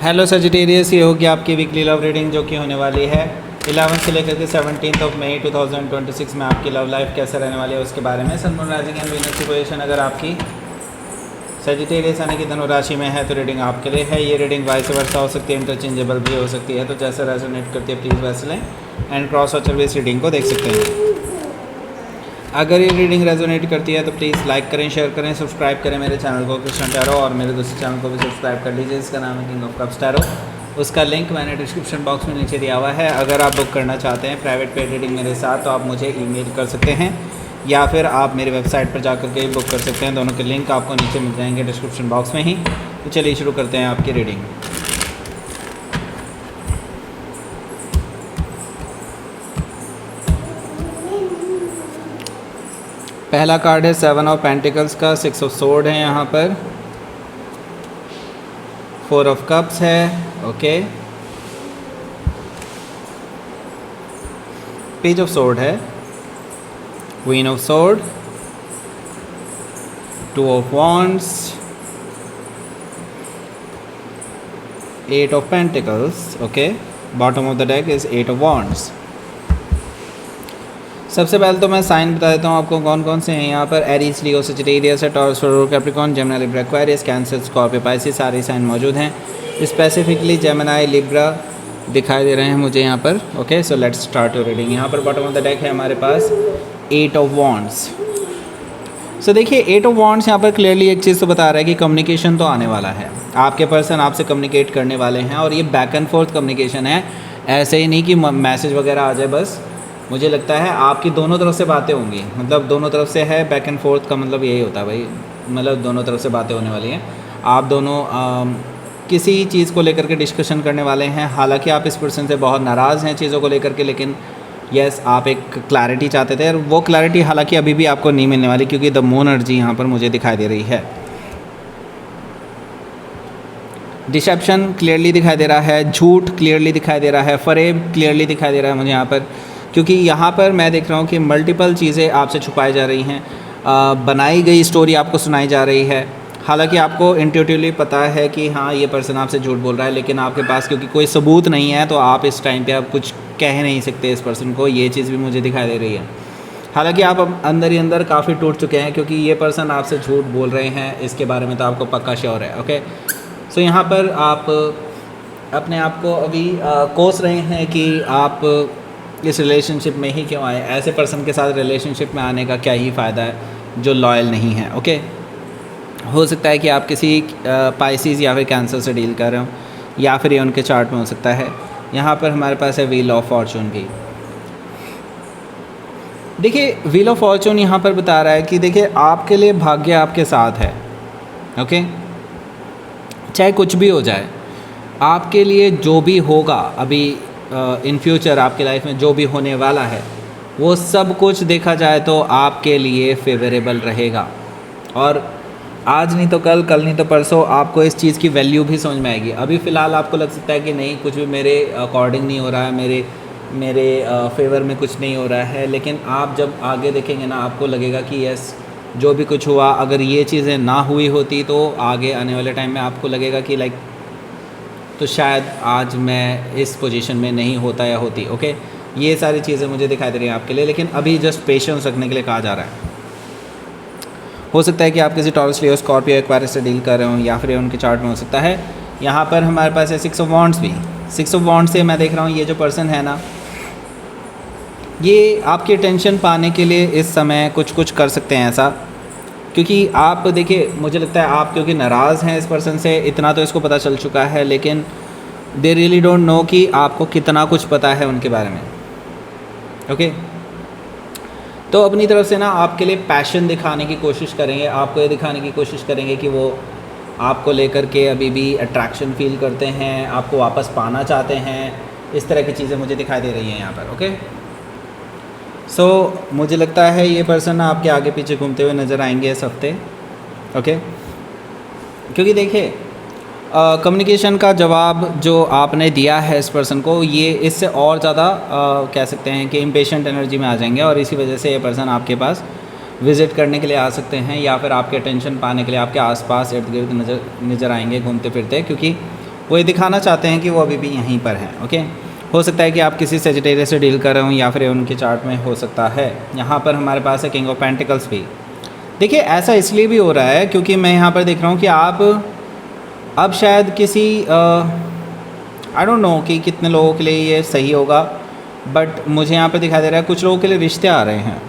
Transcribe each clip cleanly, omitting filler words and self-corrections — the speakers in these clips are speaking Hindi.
हेलो सजिटेरियस, ये होगी आपकी वीकली लव रीडिंग जो कि होने वाली है 11 से लेकर के 17 मई 2026 में। आपकी लव लाइफ कैसे रहने वाली है उसके बारे में। Sun moon rising and Venus की पोजीशन अगर आपकी सजिटेरियस यानी कि धनु राशि में है तो रीडिंग आपके लिए है। ये रीडिंग वाइस वर्सा हो सकती है, इंटरचेंजेबल भी हो सकती है, तो जैसे रेजोनेट करती है प्लीज़ वैसे लें एंड क्रॉस वॉचर भी इस रीडिंग को देख सकते हैं। अगर ये रीडिंग रेजोनेट करती है तो प्लीज़ लाइक करें, शेयर करें, सब्सक्राइब करें मेरे चैनल को कृष्ण टैरो, और मेरे दूसरे चैनल को भी सब्सक्राइब कर लीजिए, इसका नाम है किंग ऑफ कप्स टैरो। उसका लिंक मैंने डिस्क्रिप्शन बॉक्स में नीचे दिया हुआ है। अगर आप बुक करना चाहते हैं प्राइवेट पेड रीडिंग मेरे साथ तो आप मुझे ईमेल कर सकते हैं या फिर आप मेरी वेबसाइट पर जाकर के बुक कर सकते हैं। दोनों के लिंक आपको नीचे मिल जाएंगे डिस्क्रिप्शन बॉक्स में ही। तो चलिए शुरू करते हैं आपकी रीडिंग। पहला कार्ड है 7 ऑफ पेंटिकल्स का, 6 ऑफ सोर्ड है यहाँ पर, 4 ऑफ कप्स है, ओके, पेज ऑफ सोर्ड है, queen of sword, 2 of wands, 8 of pentacles, okay. Bottom of the deck is 8 of wands. सबसे पहले तो मैं साइन बता देता हूँ आपको कौन कौन से हैं यहाँ पर। Aries, Leo, Sagittarius, Taurus, Capricorn, Gemini, Libra, Aquarius, Cancer, Scorpio, Pisces, सारे साइन मौजूद हैं। स्पेसिफिकली जेमिनी, लिब्रा दिखाई दे रहे हैं मुझे यहाँ पर, okay. So let's start your reading. यहाँ पर बॉटम ऑफ द डेक है हमारे पास 8 ऑफ वॉन्ड्स। सो देखिए 8 ऑफ वॉन्ड्स यहाँ पर क्लियरली एक चीज़ तो बता रहा है कि कम्युनिकेशन तो आने वाला है। आपके पर्सन आपसे कम्युनिकेट करने वाले हैं और ये बैक एंड फोर्थ कम्युनिकेशन है। ऐसे ही नहीं कि मैसेज वगैरह आ जाए बस। मुझे लगता है आपकी दोनों तरफ से बातें होंगी, मतलब दोनों तरफ से है। बैक एंड फोर्थ का मतलब यही होता है भाई, मतलब दोनों तरफ से बातें होने वाली हैं। आप दोनों किसी चीज़ को लेकर के डिस्कशन करने वाले हैं। हालांकि आप इस पर्सन से बहुत नाराज़ हैं चीज़ों को लेकर के, लेकिन यस आप एक क्लैरिटी चाहते थे और वो क्लैरिटी हालांकि अभी भी आपको नहीं मिलने वाली, क्योंकि द मून एनर्जी यहाँ पर मुझे दिखाई दे रही है। डिसेप्शन क्लियरली दिखाई दे रहा है, झूठ क्लियरली दिखाई दे रहा है, फरेब क्लियरली दिखाई दे रहा है मुझे यहाँ पर, क्योंकि यहाँ पर मैं देख रहा हूँ कि मल्टीपल चीज़ें आपसे छुपाई जा रही हैं। बनाई गई स्टोरी आपको सुनाई जा रही है। हालांकि आपको इंट्यूटिवली पता है कि हाँ ये पर्सन आपसे झूठ बोल रहा है, लेकिन आपके पास क्योंकि कोई सबूत नहीं है तो आप इस टाइम पे आप कुछ कह नहीं सकते इस पर्सन को। ये चीज़ भी मुझे दिखाई दे रही है। हालांकि आप अंदर ही अंदर काफ़ी टूट चुके हैं, क्योंकि ये पर्सन आपसे झूठ बोल रहे हैं इसके बारे में तो आपको पक्का श्योर है, ओके। सो यहाँ पर आप अपने आप को अभी कोस रहे हैं कि आप इस रिलेशनशिप में ही क्यों आए। ऐसे पर्सन के साथ रिलेशनशिप में आने का क्या ही फ़ायदा है जो लॉयल नहीं है, ओके। हो सकता है कि आप किसी पाइसिस या फिर कैंसर से डील कर रहे हो, या फिर ये उनके चार्ट में हो सकता है। यहाँ पर हमारे पास है व्हील ऑफ फॉर्चून भी। देखिए व्हील ऑफ फॉर्चून यहाँ पर बता रहा है कि देखिए आपके लिए भाग्य आपके साथ है, ओके। चाहे कुछ भी हो जाए, आपके लिए जो भी होगा अभी इन फ्यूचर आपकी लाइफ में जो भी होने वाला है वो सब कुछ देखा जाए तो आपके लिए फेवरेबल रहेगा। और आज नहीं तो कल, कल नहीं तो परसों आपको इस चीज़ की वैल्यू भी समझ में आएगी। अभी फ़िलहाल आपको लग सकता है कि नहीं कुछ भी मेरे अकॉर्डिंग नहीं हो रहा है, मेरे फेवर में कुछ नहीं हो रहा है, लेकिन आप जब आगे देखेंगे ना आपको लगेगा कि यस जो भी कुछ हुआ, अगर ये चीज़ें ना हुई होती तो आगे आने वाले टाइम में आपको लगेगा कि लाइक तो शायद आज मैं इस पोजीशन में नहीं होता या होती, ओके। ये सारी चीज़ें मुझे दिखाई दे रही हैं आपके लिए, लेकिन अभी जस्ट पेशेंस रखने के लिए कहा जा रहा है। हो सकता है कि आप किसी टॉरस, लियो, स्कॉर्पियो, एक्वेरियस से डील कर रहे हो, या फिर उनके चार्ट में हो सकता है। यहाँ पर हमारे पास है 6 ऑफ वॉन्ड्स भी। 6 ऑफ वॉन्ड्स से मैं देख रहा हूँ ये जो पर्सन है ना, ये आपकी अटेंशन पाने के लिए इस समय कुछ कर सकते हैं ऐसा, क्योंकि आप देखिए मुझे लगता है आप क्योंकि नाराज़ हैं इस पर्सन से, इतना तो इसको पता चल चुका है, लेकिन दे रियली डोंट नो कि आपको कितना कुछ पता है उनके बारे में, ओके। तो अपनी तरफ से ना आपके लिए पैशन दिखाने की कोशिश करेंगे, आपको ये दिखाने की कोशिश करेंगे कि वो आपको लेकर के अभी भी अट्रैक्शन फील करते हैं, आपको वापस पाना चाहते हैं। इस तरह की चीज़ें मुझे दिखाई दे रही हैं यहाँ पर, ओके। सो मुझे लगता है ये पर्सन आपके आगे पीछे घूमते हुए नज़र आएंगे इस हफ्ते, ओके। क्योंकि देखिए कम्युनिकेशन का जवाब जो आपने दिया है इस पर्सन को, ये इससे और ज़्यादा कह सकते हैं कि इम्पेशेंट एनर्जी में आ जाएंगे, और इसी वजह से ये पर्सन आपके पास विज़िट करने के लिए आ सकते हैं, या फिर आपके अटेंशन पाने के लिए आपके आसपास इर्द गिर्द नज़र आएंगे घूमते फिरते, क्योंकि वो ये दिखाना चाहते हैं कि वो अभी भी यहीं पर हैं। ओके, हो सकता है कि आप किसी सेजिटेरियस से डील कर रहे हो या फिर उनके चार्ट में हो सकता है। यहाँ पर हमारे पास है किंग ऑफ पेंटिकल्स भी। देखिए ऐसा इसलिए भी हो रहा है क्योंकि मैं यहाँ पर देख रहा हूँ कि आप अब शायद किसी आई डोंट नो कि कितने लोगों के लिए ये सही होगा, बट मुझे यहाँ पर दिखाई दे रहा है कुछ लोगों के लिए रिश्ते आ रहे हैं,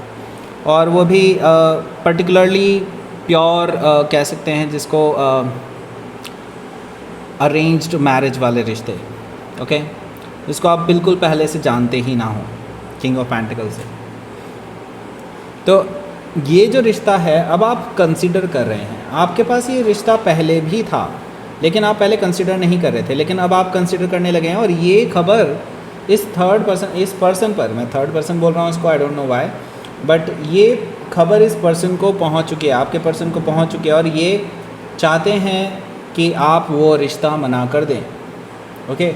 और वो भी पर्टिकुलरली प्योर कह सकते हैं जिसको अरेंज्ड मैरिज वाले रिश्ते। ओके, जिसको आप बिल्कुल पहले से जानते ही ना हो किंग ऑफ पेंटिकल से। तो ये जो रिश्ता है अब आप कंसिडर कर रहे हैं, आपके पास ये रिश्ता पहले भी था लेकिन आप पहले कंसिडर नहीं कर रहे थे, लेकिन अब आप कंसिडर करने लगे हैं। और ये खबर इस पर्सन पर, मैं थर्ड पर्सन बोल रहा हूँ इसको, I don't know why, but ये खबर इस पर्सन को पहुँच चुकी है, आपके पर्सन को पहुँच चुकी है, और ये चाहते हैं कि आप वो रिश्ता मना कर दें। ओके,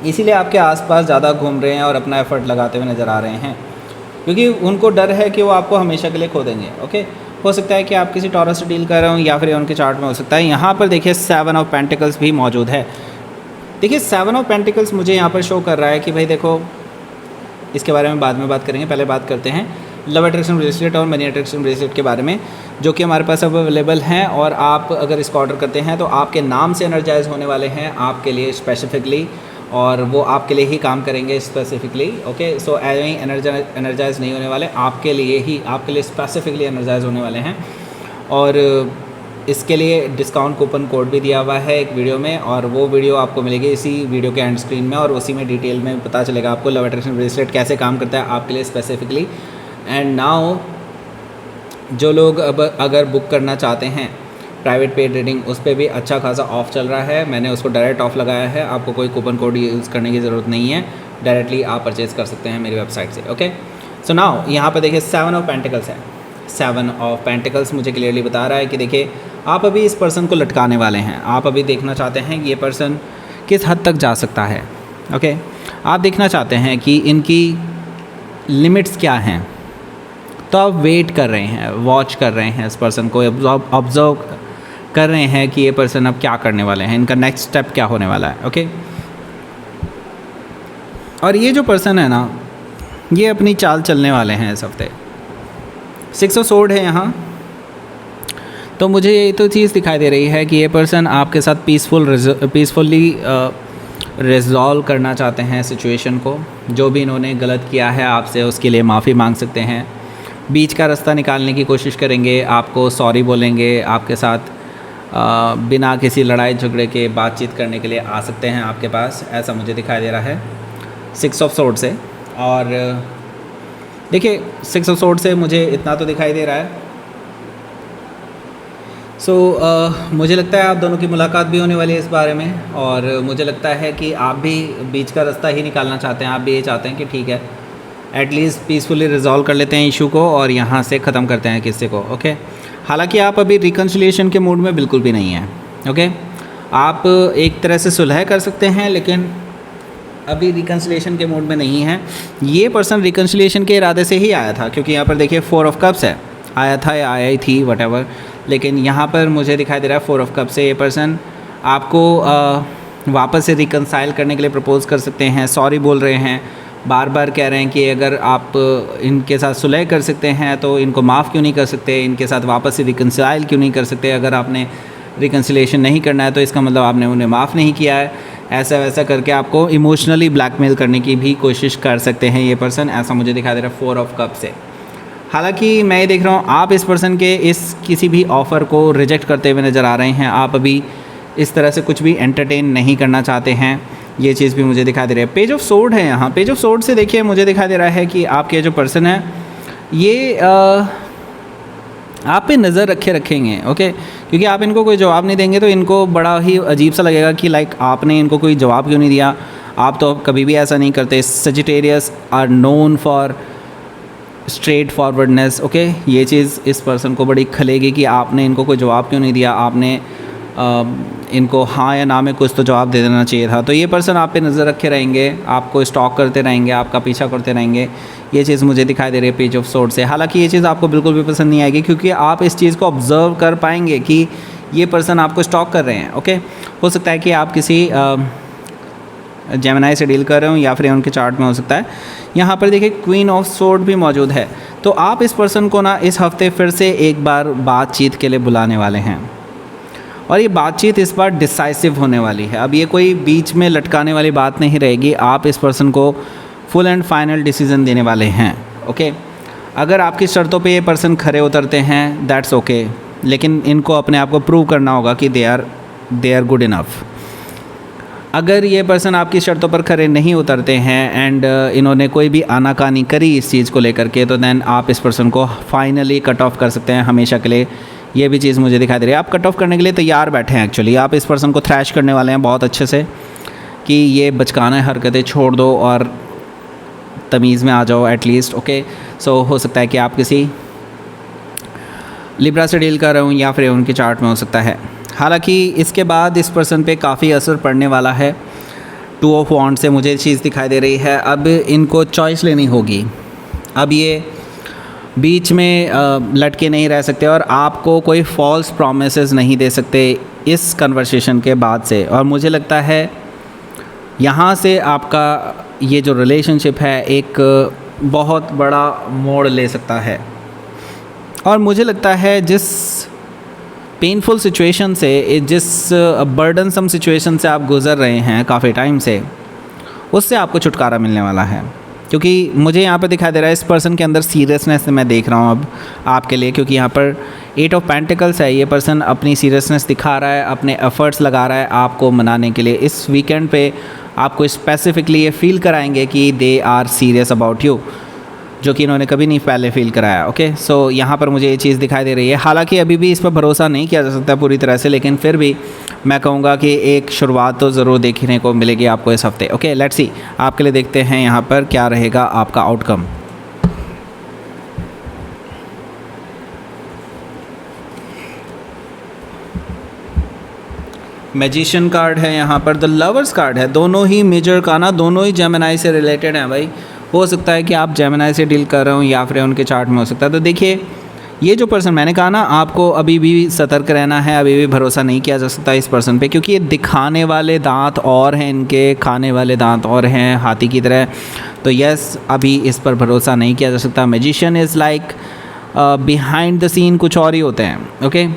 इसीलिए आपके आसपास ज़्यादा घूम रहे हैं और अपना एफर्ट लगाते हुए नज़र आ रहे हैं, क्योंकि उनको डर है कि वो आपको हमेशा के लिए खो देंगे। ओके, हो सकता है कि आप किसी टॉरस से डील कर रहे हो या फिर उनके चार्ट में हो सकता है। यहाँ पर देखिए 7 ऑफ पेंटिकल्स भी मौजूद है। देखिए 7 ऑफ पेंटिकल्स मुझे यहाँ पर शो कर रहा है कि भाई देखो, इसके बारे में बाद में बात करेंगे, पहले बात करते हैं लव अट्रैक्शन ब्रेसलेट और मनी अट्रैक्शन ब्रेसलेट के बारे में, जो कि हमारे पास अब अवेलेबल हैं। और आप अगर इसको ऑर्डर करते हैं तो आपके नाम से एनर्जाइज होने वाले हैं आपके लिए स्पेसिफिकली, और वो आपके लिए ही काम करेंगे स्पेसिफिकली। ओके, सो ऐसे ही एनर्जाइज नहीं होने वाले, आपके लिए स्पेसिफिकली एनर्जाइज होने वाले हैं। और इसके लिए डिस्काउंट कूपन कोड भी दिया हुआ है एक वीडियो में, और वो वीडियो आपको मिलेगी इसी वीडियो के एंड स्क्रीन में, और उसी में डिटेल में पता चलेगा आपको लव अट्रैक्शन ब्रेसलेट कैसे काम करता है आपके लिए स्पेसिफिकली। एंड नाउ जो लोग अब अगर बुक करना चाहते हैं प्राइवेट पेड रीडिंग, उस पर भी अच्छा खासा ऑफ़ चल रहा है। मैंने उसको डायरेक्ट ऑफ लगाया है, आपको कोई कूपन कोड यूज़ करने की ज़रूरत नहीं है, डायरेक्टली आप परचेज़ कर सकते हैं मेरी वेबसाइट से। ओके, सो नाउ यहाँ पर देखिए 7 ऑफ पेंटिकल्स है। 7 ऑफ पेंटिकल्स मुझे क्लियरली बता रहा है कि देखिए आप अभी इस पर्सन को लटकाने वाले हैं, आप अभी देखना चाहते हैं कि ये पर्सन किस हद तक जा सकता है। ओके, आप देखना चाहते हैं कि इनकी लिमिट्स क्या हैं, तो आप वेट कर रहे हैं, वॉच कर रहे हैं, इस पर्सन को ऑब्जर्व कर रहे हैं कि ये पर्सन अब क्या करने वाले हैं, इनका नेक्स्ट स्टेप क्या होने वाला है। ओके, और ये जो पर्सन है ना, ये अपनी चाल चलने वाले हैं इस हफ्ते। 6 ऑफ सोर्ड है यहाँ, तो मुझे ये तो चीज़ दिखाई दे रही है कि ये पर्सन आपके साथ पीसफुली रिजॉल्व करना चाहते हैं सिचुएशन को। जो भी इन्होंने गलत किया है आपसे उसके लिए माफ़ी मांग सकते हैं, बीच का रास्ता निकालने की कोशिश करेंगे, आपको सॉरी बोलेंगे, आपके साथ बिना किसी लड़ाई झगड़े के बातचीत करने के लिए आ सकते हैं आपके पास, ऐसा मुझे दिखाई दे रहा है 6 ऑफ सोर्ड से। और देखिए 6 ऑफ सोर्ड से मुझे इतना तो दिखाई दे रहा है। सो मुझे लगता है आप दोनों की मुलाकात भी होने वाली है इस बारे में, और मुझे लगता है कि आप भी बीच का रास्ता ही निकालना चाहते हैं। आप भी ये चाहते हैं कि ठीक है एटलीस्ट पीसफुली रिजॉल्व कर लेते हैं इशू को और यहाँ से ख़त्म करते हैं किस्से को। ओके, हालांकि आप अभी रिकन्सिलिएशन के मूड में बिल्कुल भी नहीं हैं। ओके, आप एक तरह से सुलह कर सकते हैं लेकिन अभी रिकन्सिलिएशन के मूड में नहीं है। ये पर्सन रिकन्सिलिएशन के इरादे से ही आया था, क्योंकि यहाँ पर देखिए 4 ऑफ कप्स है, आया था या आया ही थी वटेवर, लेकिन यहाँ पर मुझे दिखाई दे रहा है 4 ऑफ कप से ये पर्सन आपको वापस से रिकन्साइल करने के लिए प्रपोज़ कर सकते हैं, सॉरी बोल रहे हैं, बार बार कह रहे हैं कि अगर आप इनके साथ सुलह कर सकते हैं तो इनको माफ़ क्यों नहीं कर सकते, इनके साथ वापस से रिकन्साइल क्यों नहीं कर सकते, अगर आपने रिकन्सिलेशन नहीं करना है तो इसका मतलब आपने उन्हें माफ़ नहीं किया है, ऐसा वैसा करके आपको इमोशनली ब्लैकमेल करने की भी कोशिश कर सकते हैं ये पर्सन, ऐसा मुझे दिखाई दे रहा है 4 ऑफ कप से। हालांकि मैं ये देख रहा हूँ आप इस पर्सन के इस किसी भी ऑफ़र को रिजेक्ट करते हुए नज़र आ रहे हैं, आप अभी इस तरह से कुछ भी एंटरटेन नहीं करना चाहते हैं, ये चीज़ भी मुझे दिखाई दे रही है। पेज ऑफ सोर्ड है यहाँ, पेज ऑफ सोर्ड से देखिए मुझे दिखाई दे रहा है कि आपके जो पर्सन है ये आप पे नज़र रखेंगे। ओके, क्योंकि आप इनको कोई जवाब नहीं देंगे तो इनको बड़ा ही अजीब सा लगेगा कि लाइक आपने इनको कोई जवाब क्यों नहीं दिया, आप तो कभी भी ऐसा नहीं करते। Sagittarius are known for straightforwardness. Okay, ये चीज़ इस पर्सन को बड़ी खलेगी कि आपने इनको कोई जवाब क्यों नहीं दिया, आपने इनको हाँ या ना में कुछ तो जवाब दे देना चाहिए था। तो ये पर्सन आप पे नज़र रखे रहेंगे, आपको स्टॉक करते रहेंगे, आपका पीछा करते रहेंगे, ये चीज़ मुझे दिखाई दे रही है पेज ऑफ सोर्ड से। हालांकि ये चीज़ आपको बिल्कुल भी पसंद नहीं आएगी, क्योंकि आप इस चीज़ को ऑब्ज़र्व कर पाएंगे कि ये पर्सन आपको स्टॉक कर रहे हैं। ओके, हो सकता है कि आप किसी जेमिनी से डील कर रहे हो या फिर उनके चार्ट में हो सकता है। यहाँ पर देखिए क्वीन ऑफ सोर्ड भी मौजूद है, तो आप इस पर्सन को ना इस हफ्ते फिर से एक बार बातचीत के लिए बुलाने वाले हैं और ये बातचीत इस बार डिसाइसिव होने वाली है। अब ये कोई बीच में लटकाने वाली बात नहीं रहेगी, आप इस पर्सन को फुल एंड फाइनल डिसीजन देने वाले हैं। ओके, अगर आपकी शर्तों पे ये पर्सन खरे उतरते हैं दैट्स ओके, लेकिन इनको अपने आप को प्रूव करना होगा कि दे आर गुड इनफ। अगर ये पर्सन आपकी शर्तों पर खरे नहीं उतरते हैं एंड इन्होंने कोई भी आनाकानी करी इस चीज़ को लेकर के, तो देन आप इस पर्सन को फाइनली कट ऑफ कर सकते हैं हमेशा के लिए। ये भी चीज़ मुझे दिखाई दे रही है, आप कट ऑफ करने के लिए तैयार बैठे हैं। एक्चुअली आप इस पर्सन को थ्रैश करने वाले हैं बहुत अच्छे से कि ये बचकाना हरकतें छोड़ दो और तमीज़ में आ जाओ एटलीस्ट। ओके, सो हो सकता है कि आप किसी लिब्रा से डील कर रहे हूँ या फिर उनके चार्ट में हो सकता है। हालांकि इसके बाद इस पर्सन पे काफ़ी असर पड़ने वाला है। 2 ऑफ वॉन्ड से मुझे चीज़ दिखाई दे रही है, अब इनको चॉइस लेनी होगी। अब ये बीच में लटके नहीं रह सकते और आपको कोई फॉल्स प्रॉमिसेस नहीं दे सकते इस कन्वर्सेशन के बाद से। और मुझे लगता है यहाँ से आपका ये जो रिलेशनशिप है एक बहुत बड़ा मोड़ ले सकता है। और मुझे लगता है जिस पेनफुल सिचुएशन से, जिस बर्डनसम सिचुएशन से आप गुज़र रहे हैं काफ़ी टाइम से, उससे आपको छुटकारा मिलने वाला है। क्योंकि मुझे यहाँ पर दिखाई दे रहा है इस पर्सन के अंदर सीरियसनेस मैं देख रहा हूँ अब आपके लिए, क्योंकि यहाँ पर 8 ऑफ पेंटिकल्स है। ये पर्सन अपनी सीरियसनेस दिखा रहा है, अपने एफर्ट्स लगा रहा है आपको मनाने के लिए। इस वीकेंड पे आपको स्पेसिफिकली ये फील कराएंगे कि they are serious about you, जो कि इन्होंने कभी नहीं पहले फील कराया। ओके, सो यहाँ पर मुझे ये चीज़ दिखाई दे रही है। हालांकि अभी भी इस पर भरोसा नहीं किया जा सकता पूरी तरह से, लेकिन फिर भी मैं कहूँगा कि एक शुरुआत तो ज़रूर देखने को मिलेगी आपको इस हफ्ते। ओके, लेट्स सी, आपके लिए देखते हैं यहाँ पर क्या रहेगा आपका आउटकम। मैजिशियन कार्ड है यहाँ पर, द लवर्स कार्ड है। दोनों ही मेजर का ना, दोनों ही जेमिनी से रिलेटेड हैं भाई। हो सकता है कि आप जेमिनी से डील कर रहे हो या फिर उनके चार्ट में हो सकता है। तो देखिए ये जो पर्सन, मैंने कहा ना आपको अभी भी सतर्क रहना है, अभी भी भरोसा नहीं किया जा सकता इस पर्सन पे, क्योंकि ये दिखाने वाले दांत और हैं इनके, खाने वाले दांत और हैं हाथी की तरह। तो यस, अभी इस पर भरोसा नहीं किया जा सकता। Magician is like behind the scene कुछ और ही होते हैं। ओके,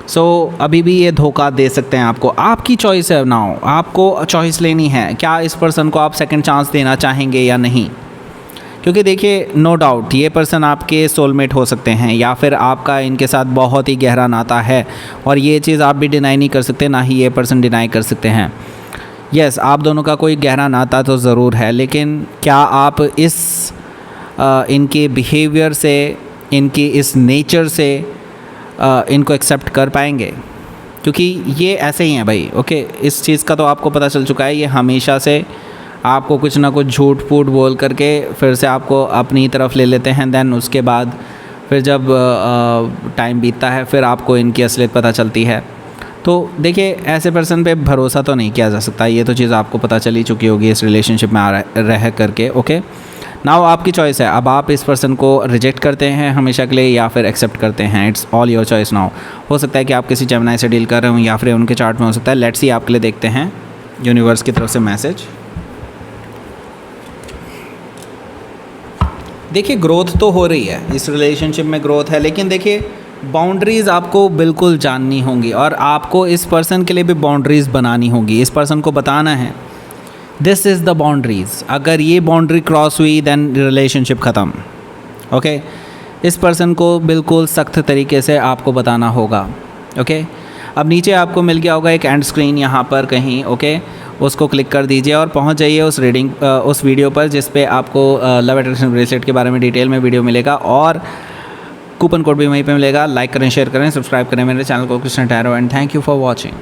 सो अभी भी ये धोखा दे सकते हैं आपको। आपकी चॉइस है नाउ, आपको चॉइस लेनी है, क्या इस पर्सन को आप सेकंड चांस देना चाहेंगे या नहीं। क्योंकि देखिए नो डाउट ये पर्सन आपके सोलमेट हो सकते हैं या फिर आपका इनके साथ बहुत ही गहरा नाता है, और ये चीज़ आप भी डिनाई नहीं कर सकते, ना ही ये पर्सन डिनाई कर सकते हैं। यस, आप दोनों का कोई गहरा नाता तो ज़रूर है, लेकिन क्या आप इस इनके बिहेवियर से, इनकी इस नेचर से इनको एक्सेप्ट कर पाएंगे? क्योंकि ये ऐसे ही हैं भाई। ओके, इस चीज़ का तो आपको पता चल चुका है, ये हमेशा से आपको कुछ ना कुछ झूठ फूट बोल करके फिर से आपको अपनी तरफ ले लेते हैं। देन उसके बाद फिर जब टाइम बीतता है फिर आपको इनकी असलियत पता चलती है। तो देखिए ऐसे पर्सन पे भरोसा तो नहीं किया जा सकता, ये तो चीज़ आपको पता चल ही चुकी होगी इस रिलेशनशिप में रह करके। ओके, नाउ आपकी चॉइस है, अब आप इस पर्सन को रिजेक्ट करते हैं हमेशा के लिए या फिर एक्सेप्ट करते हैं। It's all your choice now. हो सकता है कि आप किसी जेमिनी से डील कर रहे हो या फिर उनके चार्ट में हो सकता है। लेट्स सी, आपके लिए देखते हैं यूनिवर्स की तरफ से मैसेज। देखिए ग्रोथ तो हो रही है इस रिलेशनशिप में, ग्रोथ है, लेकिन देखिए बाउंड्रीज़ आपको बिल्कुल जाननी होंगी और आपको इस पर्सन के लिए भी बाउंड्रीज़ बनानी होगी। इस पर्सन को बताना है दिस इज़ द बाउंड्रीज़, अगर ये बाउंड्री क्रॉस हुई देन रिलेशनशिप ख़त्म। ओके, इस पर्सन को बिल्कुल सख्त तरीके से आपको बताना होगा। ओके, अब नीचे आपको मिल गया होगा एक एंड स्क्रीन यहाँ पर कहीं। ओके, उसको क्लिक कर दीजिए और पहुँच जाइए उस वीडियो पर जिस पे आपको लव अट्रैक्शन ब्रेसलेट के बारे में डिटेल में वीडियो मिलेगा और कूपन कोड भी वहीं पे मिलेगा। लाइक करें, शेयर करें, सब्सक्राइब करें मेरे चैनल को Krishna tarot, and thank you for watching.